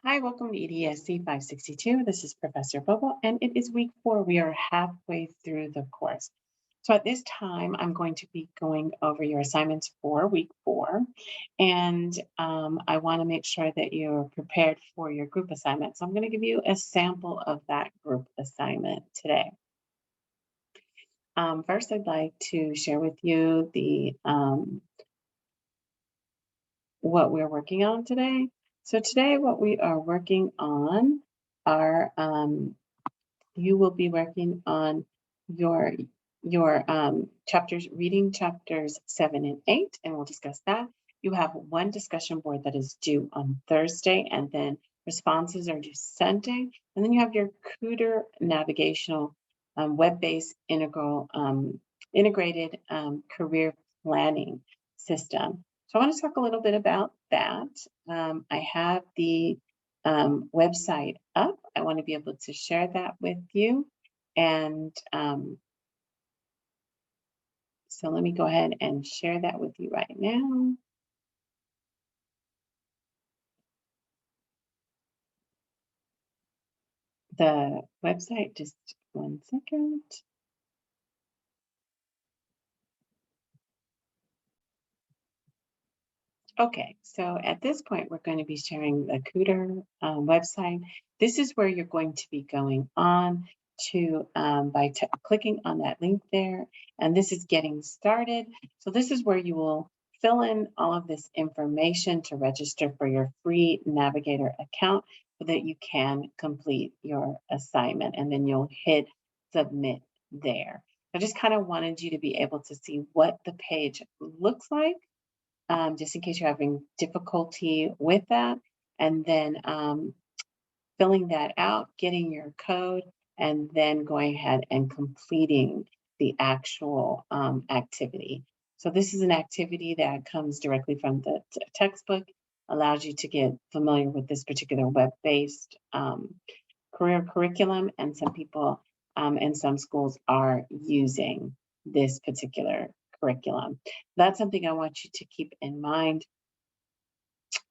Hi, welcome to EDSC 562. This is Professor Bobo, and it is week 4. We are halfway through the course. So at this time, I'm going to be going over your assignments for week 4, and I want to make sure that you're prepared for your group assignment. So I'm going to give you a sample of that group assignment today. First, I'd like to share with you the what we're working on today. So today, what we are working on are you will be working on your chapters, reading chapters 7 and 8, and we'll discuss that. You have one discussion board that is due on Thursday, and then responses are due Sunday. And then you have your Cooter navigational web-based integrated career planning system. So I want to talk a little bit about that. I have the website up. I want to be able to share that with you. And so let me go ahead and share that with you right now. The website, just one second. Okay, so at this point, we're going to be sharing the Cooter website. This is where you're going to be going on to by clicking on that link there. And this is getting started. So this is where you will fill in all of this information to register for your free Navigator account so that you can complete your assignment. And then you'll hit submit there. I just kind of wanted you to be able to see what the page looks like. Just in case you're having difficulty with that, and then filling that out, getting your code, and then going ahead and completing the actual activity. So this is an activity that comes directly from the textbook, allows you to get familiar with this particular web-based career curriculum, and some people in some schools are using this particular curriculum. That's something I want you to keep in mind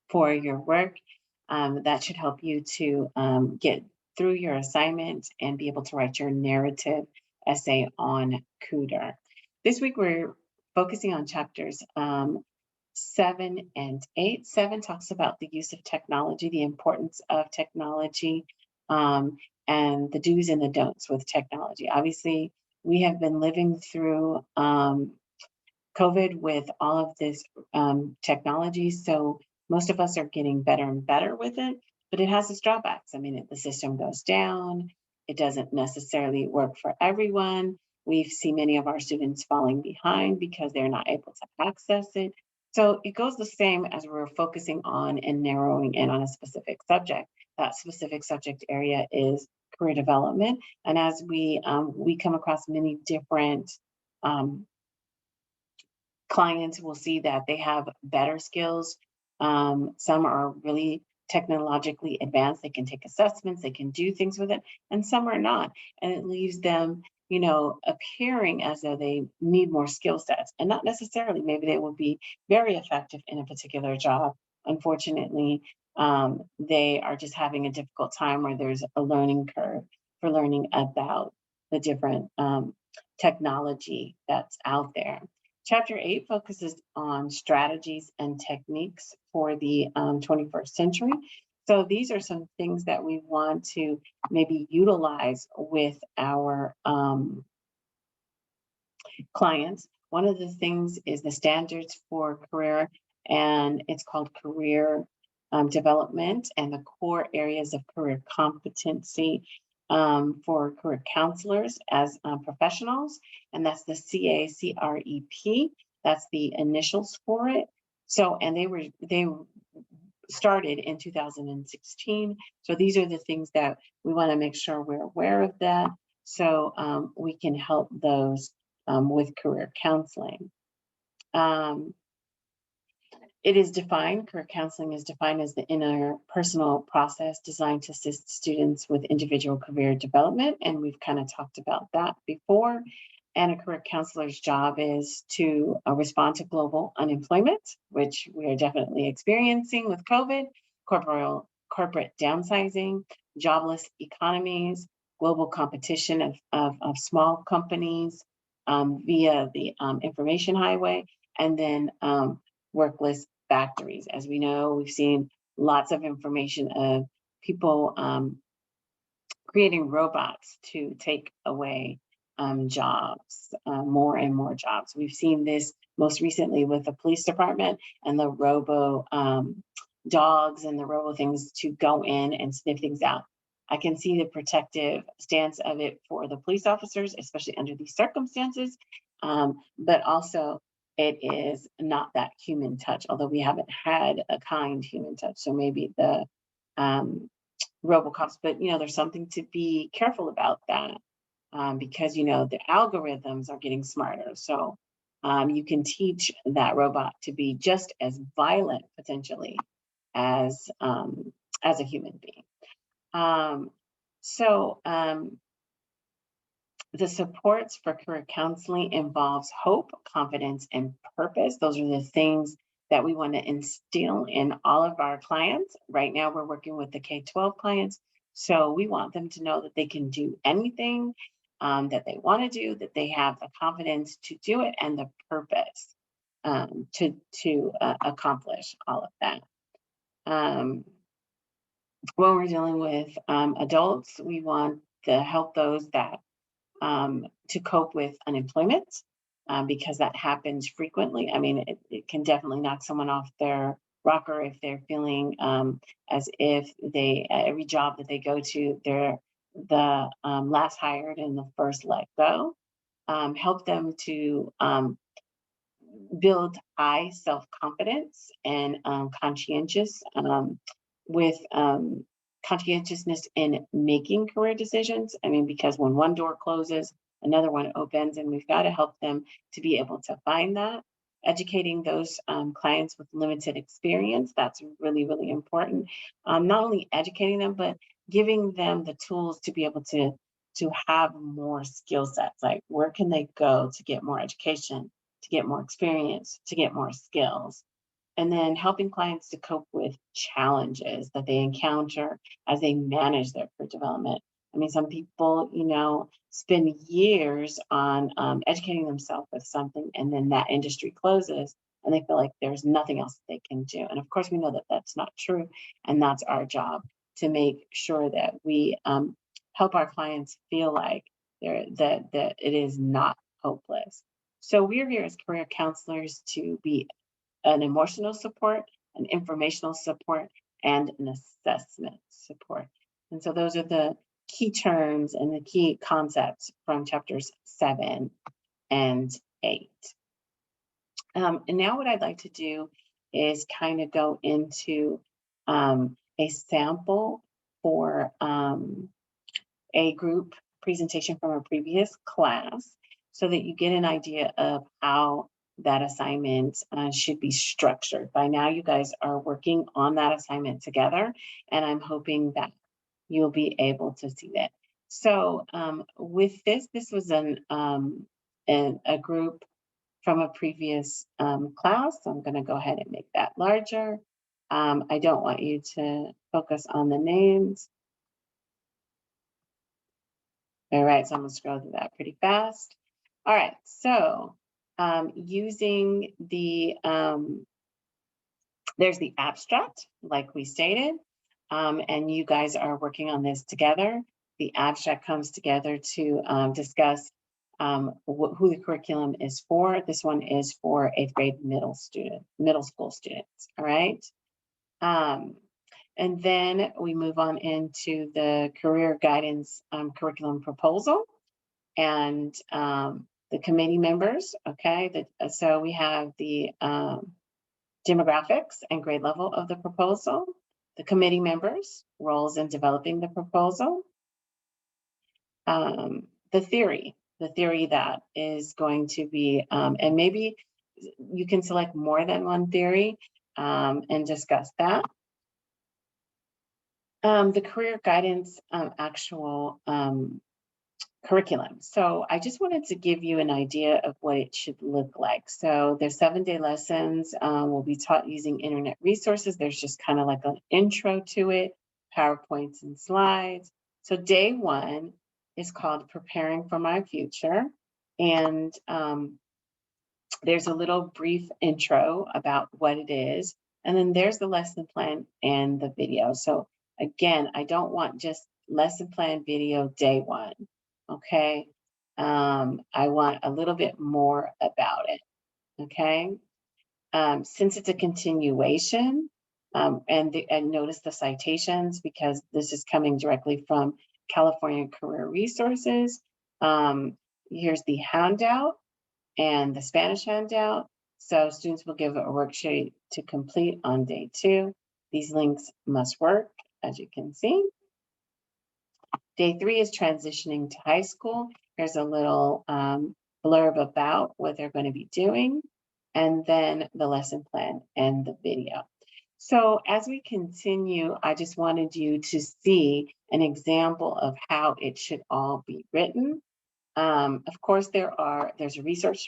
for your work. That should help you to get through your assignment and be able to write your narrative essay on Cooter. This week, we're focusing on chapters 7 and 8. 7 talks about the use of technology, the importance of technology, and the do's and the don'ts with technology. Obviously, we have been living through COVID with all of this technology, so most of us are getting better and better with it, but it has its drawbacks. I mean, the system goes down, it doesn't necessarily work for everyone. We've seen many of our students falling behind because they're not able to access it. So it goes the same as we're focusing on and narrowing in on a specific subject. That specific subject area is career development. And as we come across many different clients, will see that they have better skills. Some are really technologically advanced. They can take assessments, they can do things with it, and some are not. And it leaves them, appearing as though they need more skill sets, and not necessarily. Maybe they will be very effective in a particular job. Unfortunately, they are just having a difficult time, or there's a learning curve for learning about the different technology that's out there. Chapter 8 focuses on strategies and techniques for the 21st century. So these are some things that we want to maybe utilize with our clients. One of the things is the standards for career, and it's called career development, and the core areas of career competency for career counselors as professionals, and that's the CACREP. That's the initials for it. So, and they started in 2016. So these are the things that we want to make sure we're aware of that, so we can help those with career counseling. It is defined, career counseling is defined as the interpersonal process designed to assist students with individual career development. And we've kind of talked about that before. And a career counselor's job is to respond to global unemployment, which we are definitely experiencing with COVID, corporate downsizing, jobless economies, global competition of small companies via the information highway, and then workless factories. As we know, we've seen lots of information of people creating robots to take away jobs, more and more jobs. We've seen this most recently with the police department and the robo dogs and the robo things to go in and sniff things out. I can see the protective stance of it for the police officers, especially under these circumstances, but also it is not that human touch, although we haven't had a kind human touch. So maybe the robocops, but there's something to be careful about that because the algorithms are getting smarter. So you can teach that robot to be just as violent potentially as a human being. The supports for career counseling involves hope, confidence, and purpose. Those are the things that we want to instill in all of our clients. Right now, we're working with the K-12 clients. So we want them to know that they can do anything that they want to do, that they have the confidence to do it and the purpose to accomplish all of that. When we're dealing with adults, we want to help those that to cope with unemployment because that happens frequently. I mean, it can definitely knock someone off their rocker if they're feeling as if every job that they go to, they're the last hired and the first let go. Help them to build high self-confidence and conscientiousness in making career decisions. I mean, because when one door closes, another one opens, and we've got to help them to be able to find that. Educating those clients with limited experience, that's really, really important. Not only educating them, but giving them the tools to be able to have more skill sets. Like, where can they go to get more education, to get more experience, to get more skills? And then helping clients to cope with challenges that they encounter as they manage their career development. I mean, some people, spend years on educating themselves with something, and then that industry closes and they feel like there's nothing else that they can do. And of course, we know that that's not true. And that's our job, to make sure that we help our clients feel like that it is not hopeless. So we're here as career counselors to be an emotional support, an informational support, and an assessment support. And so those are the key terms and the key concepts from chapters 7 and 8. And now what I'd like to do is kind of go into a sample for a group presentation from a previous class so that you get an idea of how that assignment should be structured. By now, you guys are working on that assignment together, and I'm hoping that you'll be able to see that. So with this was a group from a previous class. So I'm going to go ahead and make that larger. I don't want you to focus on the names. All right, so I'm going to scroll through that pretty fast. All right, so using the, there's the abstract, like we stated, and you guys are working on this together. The abstract comes together to discuss who the curriculum is for. This one is for 8th grade middle school students, all right? And then we move on into the career guidance curriculum proposal and the committee members, okay? So we have the demographics and grade level of the proposal, the committee members, roles in developing the proposal, the theory that is going to be, and maybe you can select more than one theory and discuss that. The career guidance actual curriculum. So I just wanted to give you an idea of what it should look like. So there's 7-day lessons. We'll be taught using internet resources. There's just kind of like an intro to it. PowerPoints and slides. So day 1 is called Preparing for My Future. And there's a little brief intro about what it is. And then there's the lesson plan and the video. So again, I don't want just lesson plan video day 1, okay? I want a little bit more about it, okay? Since it's a continuation, and notice the citations because this is coming directly from California Career Resources. Here's the handout and the Spanish handout. So students will give a worksheet to complete on day 2. These links must work, as you can see. Day 3 is transitioning to high school. Here's a little blurb about what they're going to be doing, and then the lesson plan and the video. So as we continue, I just wanted you to see an example of how it should all be written. Of course, there's a resource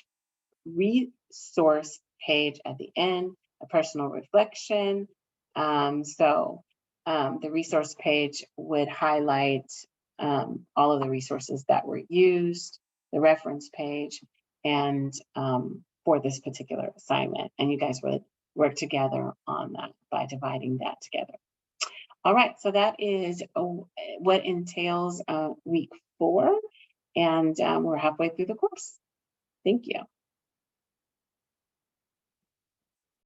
page at the end, a personal reflection. The resource page would highlight all of the resources that were used, the reference page, and for this particular assignment. And you guys would work together on that by dividing that together. All right, so that is what entails week 4, and we're halfway through the course. Thank you.